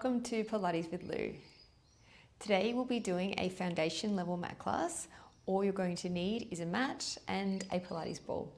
Welcome to Pilates with Lou. Today we'll be doing a foundation level mat class. All you're going to need is a mat and a Pilates ball.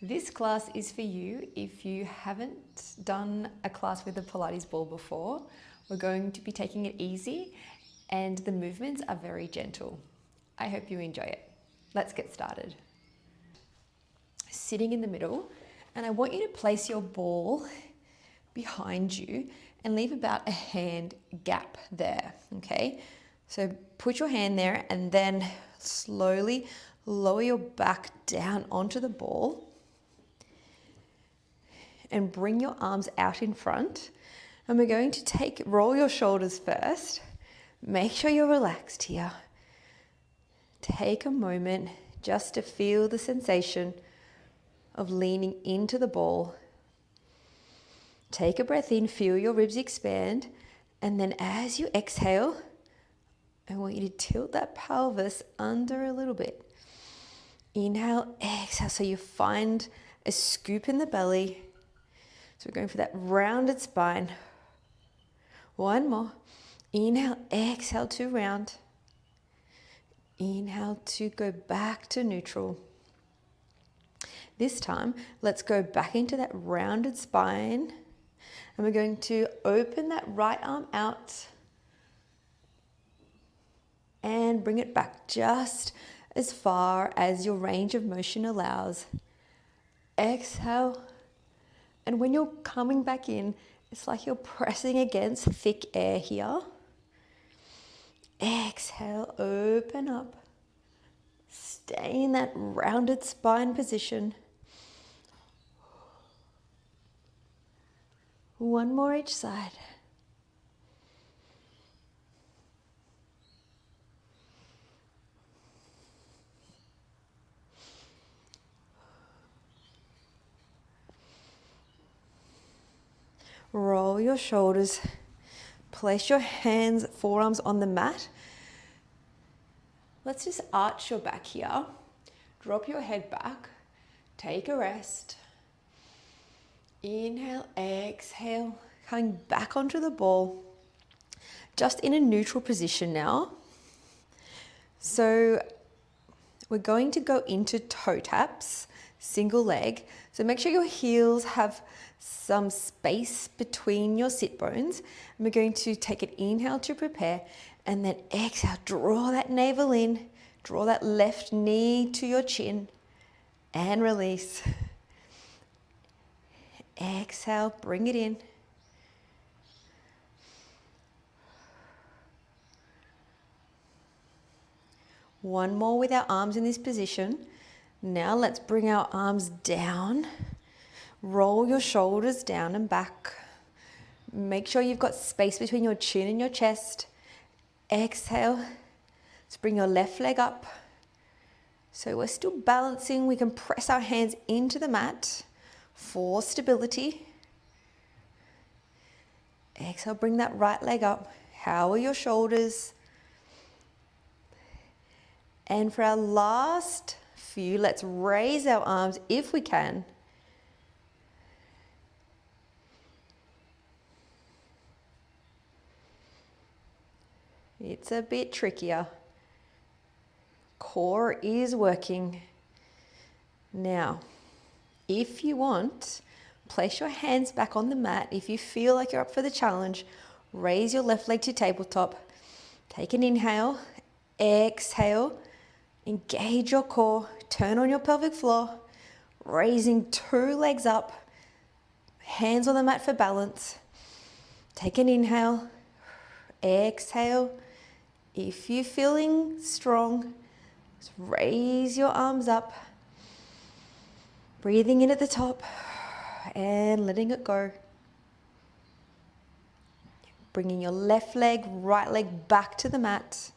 This class is for you if you haven't done a class with a Pilates ball before. We're going to be taking it easy and the movements are very gentle. I hope you enjoy it. Let's get started. Sitting in the middle, and I want you to place your ball behind you and leave about a hand gap there, okay? So put your hand there and then slowly lower your back down onto the ball and bring your arms out in front. And we're going to roll your shoulders first. Make sure you're relaxed here. Take a moment just to feel the sensation of leaning into the ball. Take a breath in, feel your ribs expand, and then as you exhale, I want you to tilt that pelvis under a little bit. Inhale, exhale, so you find a scoop in the belly. So we're going for that rounded spine. One more. Inhale, exhale to round. Inhale to go back to neutral. This time, let's go back into that rounded spine. And we're going to open that right arm out and bring it back just as far as your range of motion allows. Exhale. And when you're coming back in, it's like you're pressing against thick air here. Exhale, open up. Stay in that rounded spine position. One more each side. Roll your shoulders. Place your hands, forearms on the mat. Let's just arch your back here. Drop your head back. Take a rest. Inhale, exhale, coming back onto the ball. Just in a neutral position now. So we're going to go into toe taps, single leg. So make sure your heels have some space between your sit bones. And we're going to take an inhale to prepare and then exhale, draw that navel in, draw that left knee to your chin and release. Exhale, bring it in. One more with our arms in this position. Now let's bring our arms down. Roll your shoulders down and back. Make sure you've got space between your chin and your chest. Exhale. Let's bring your left leg up. So we're still balancing. We can press our hands into the mat for stability. Exhale, bring that right leg up. How are your shoulders? And for our last few, let's raise our arms if we can. It's a bit trickier. Core is working. Now, if you want, place your hands back on the mat. If you feel like you're up for the challenge, raise your left leg to tabletop. Take an inhale, exhale, engage your core, turn on your pelvic floor, raising two legs up, hands on the mat for balance. Take an inhale, exhale. If you're feeling strong, just raise your arms up. Breathing in at the top and letting it go. Bringing your left leg, right leg back to the mat.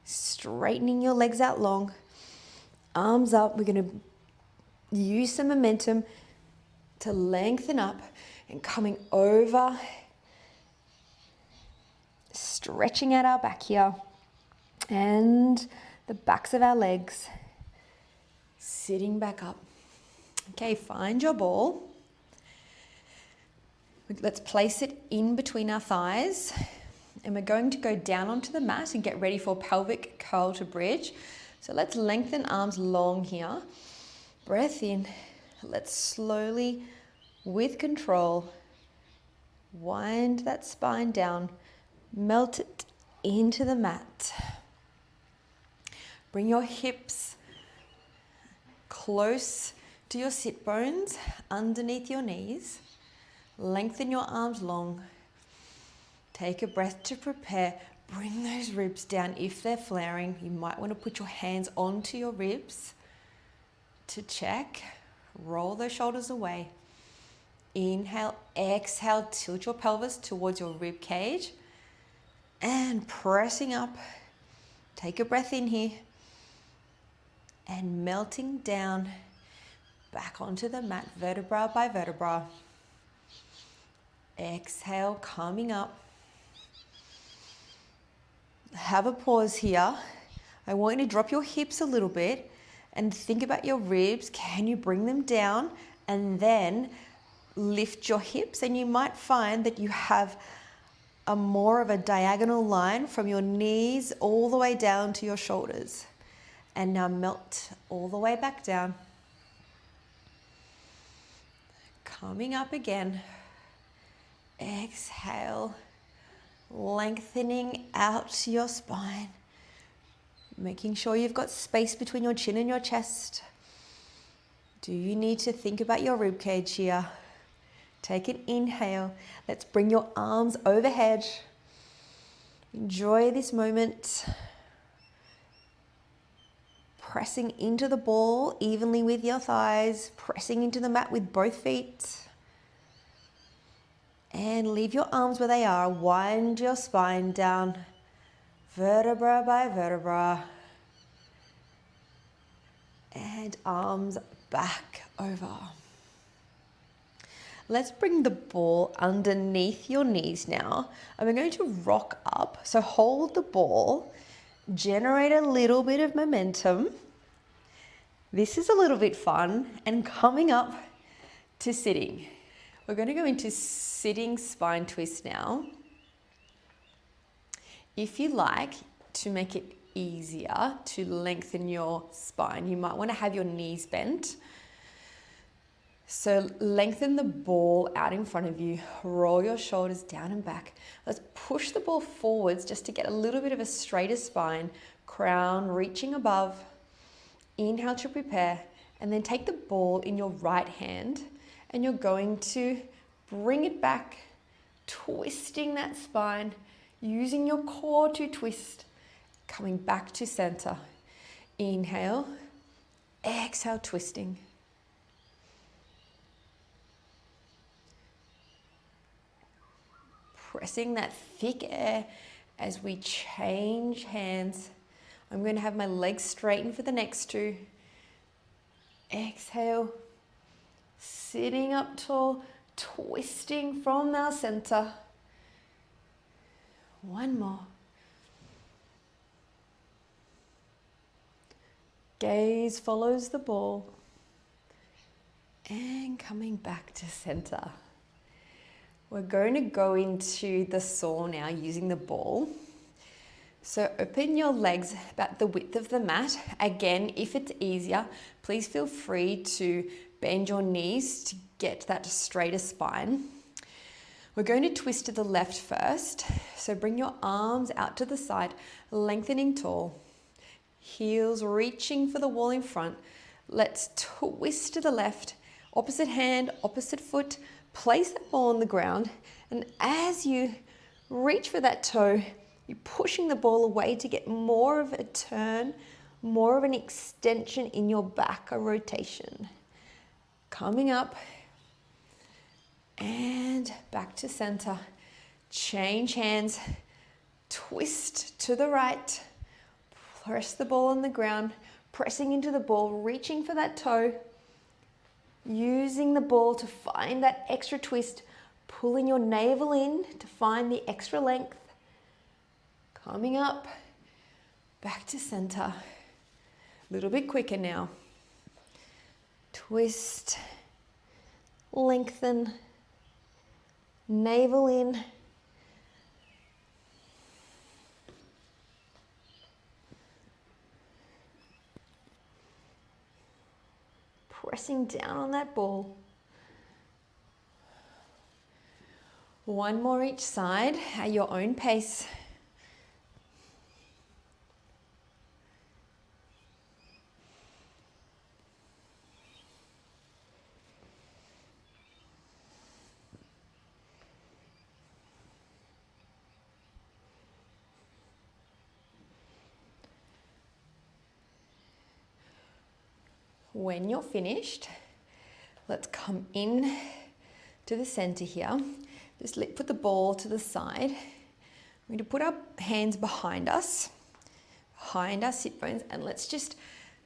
Straightening your legs out long. Arms up. We're going to use some momentum to lengthen up and coming over. Stretching out our back here and the backs of our legs. Sitting back up. Okay, find your ball. We're Let's place it in between our thighs, and we're going to go down onto the mat and get ready for pelvic curl to bridge. So let's lengthen arms long here. Breath in. Let's slowly, with control, wind that spine down, melt it into the mat. Bring your hips close to your sit bones, underneath your knees. Lengthen your arms long. Take a breath to prepare. Bring those ribs down if they're flaring. You might want to put your hands onto your ribs to check. Roll those shoulders away. Inhale, exhale, tilt your pelvis towards your rib cage. And pressing up. Take a breath in here. And melting down back onto the mat, vertebra by vertebra. Exhale, coming up. Have a pause here. I want you to drop your hips a little bit and think about your ribs. Can you bring them down and then lift your hips? And you might find that you have a more of a diagonal line from your knees all the way down to your shoulders. And now melt all the way back down. Coming up again. Exhale, lengthening out your spine. Making sure you've got space between your chin and your chest. Do you need to think about your rib cage here? Take an inhale. Let's bring your arms overhead. Enjoy this moment. Pressing into the ball evenly with your thighs, pressing into the mat with both feet. And leave your arms where they are. Wind your spine down, vertebra by vertebra. And arms back over. Let's bring the ball underneath your knees now. And we're going to rock up. So hold the ball, generate a little bit of momentum. This is a little bit fun, and coming up to sitting. We're going to go into sitting spine twist now. If you like to make it easier to lengthen your spine, you might want to have your knees bent. So lengthen the ball out in front of you, roll your shoulders down and back. Let's push the ball forwards just to get a little bit of a straighter spine, crown reaching above. Inhale to prepare, and then take the ball in your right hand and you're going to bring it back, twisting that spine, using your core to twist, coming back to center. Inhale, exhale, twisting. Pressing that thick air as we change hands. I'm going to have my legs straightened for the next two. Exhale, sitting up tall, twisting from our center. One more. Gaze follows the ball. And coming back to center. We're going to go into the saw now using the ball. So open your legs about the width of the mat. Again, if it's easier, please feel free to bend your knees to get that straighter spine. We're going to twist to the left first. So bring your arms out to the side, lengthening tall. Heels reaching for the wall in front. Let's twist to the left. Opposite hand, opposite foot. Place that ball on the ground. And as you reach for that toe, you're pushing the ball away to get more of a turn, more of an extension in your back, a rotation. Coming up and back to center. Change hands, twist to the right, press the ball on the ground, pressing into the ball, reaching for that toe, using the ball to find that extra twist, pulling your navel in to find the extra length. Coming up, back to center. A little bit quicker now. Twist, lengthen, navel in. Pressing down on that ball. One more each side at your own pace. When you're finished, let's come in to the center here. Just put the ball to the side. We're going to put our hands behind our sit bones, and let's just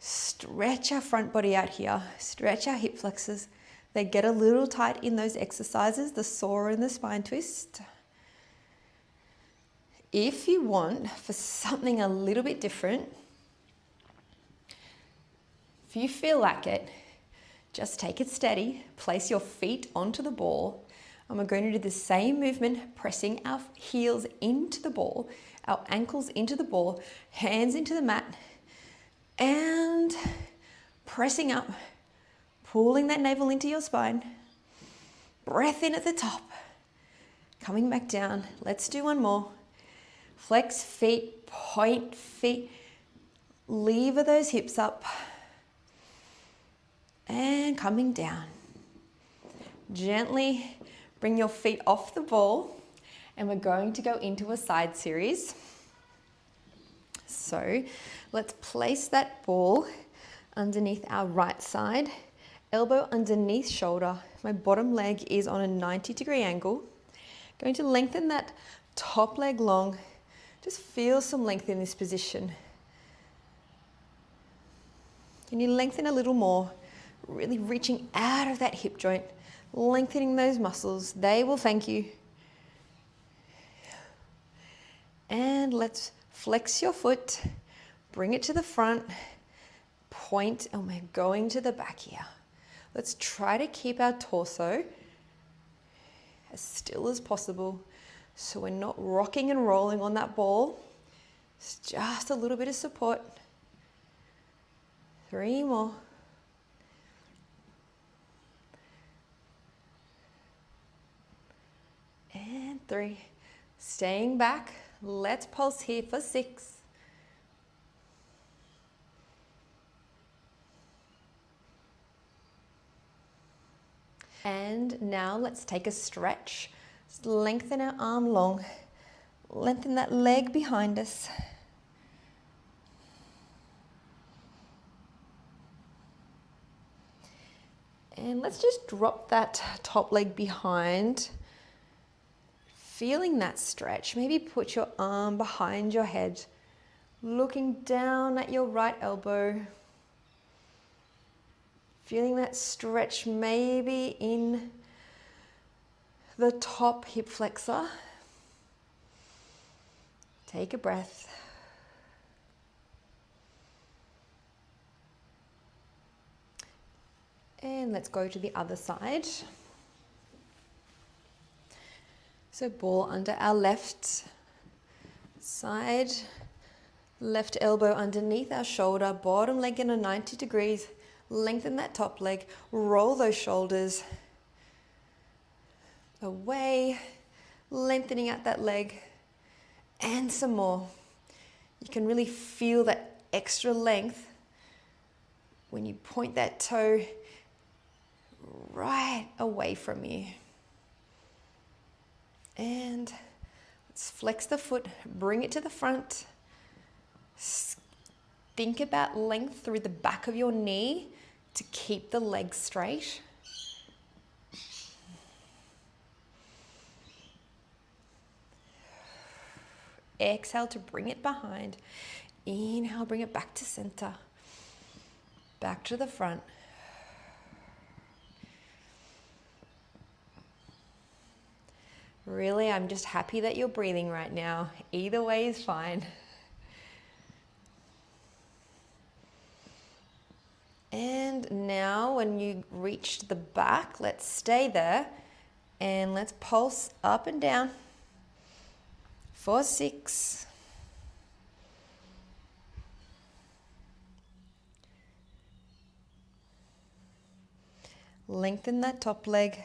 stretch our front body out here. Stretch our hip flexors. They get a little tight in those exercises, the saw and the spine twist. If you want for something a little bit different, if you feel like it, just take it steady, place your feet onto the ball, and we're going to do the same movement, pressing our heels into the ball, our ankles into the ball, hands into the mat, and pressing up, pulling that navel into your spine. Breath in at the top, coming back down. Let's do one more. Flex feet, point feet, lever those hips up, and coming down. Gently bring your feet off the ball, and we're going to go into a side series. So let's place that ball underneath our right side, elbow underneath shoulder. My bottom leg is on a 90-degree angle. Going to lengthen that top leg long. Just feel some length in this position. Can you lengthen a little more? Really reaching out of that hip joint, lengthening those muscles. They will thank you. And let's flex your foot, bring it to the front, point, and we're going to the back here. Let's try to keep our torso as still as possible so we're not rocking and rolling on that ball. It's just a little bit of support. 3 more. And 3. Staying back. Let's pulse here for 6. And now let's take a stretch. Just lengthen our arm long. Lengthen that leg behind us. And let's just drop that top leg behind. Feeling that stretch. Maybe put your arm behind your head. Looking down at your right elbow. Feeling that stretch maybe in the top hip flexor. Take a breath. And let's go to the other side. So ball under our left side, left elbow underneath our shoulder, bottom leg in a 90 degrees, lengthen that top leg, roll those shoulders away, lengthening out that leg, and some more. You can really feel that extra length when you point that toe right away from you. And let's flex the foot, bring it to the front. Think about length through the back of your knee to keep the leg straight. Exhale to bring it behind. Inhale, bring it back to center. Back to the front. Really, I'm just happy that you're breathing right now. Either way is fine. And now when you reach the back, let's stay there. And let's pulse up and down for 6. Lengthen that top leg.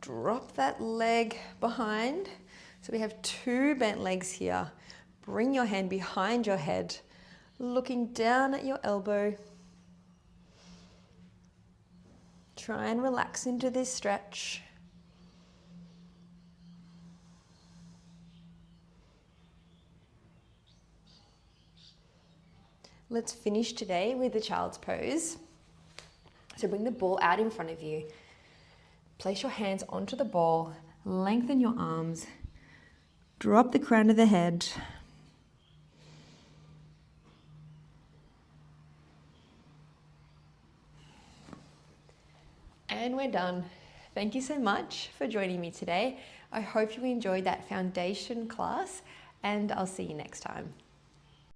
Drop that leg behind. So we have 2 bent legs here. Bring your hand behind your head, looking down at your elbow. Try and relax into this stretch. Let's finish today with the child's pose. So bring the ball out in front of you. Place your hands onto the ball, lengthen your arms, drop the crown of the head. And we're done. Thank you so much for joining me today. I hope you enjoyed that foundation class, and I'll see you next time.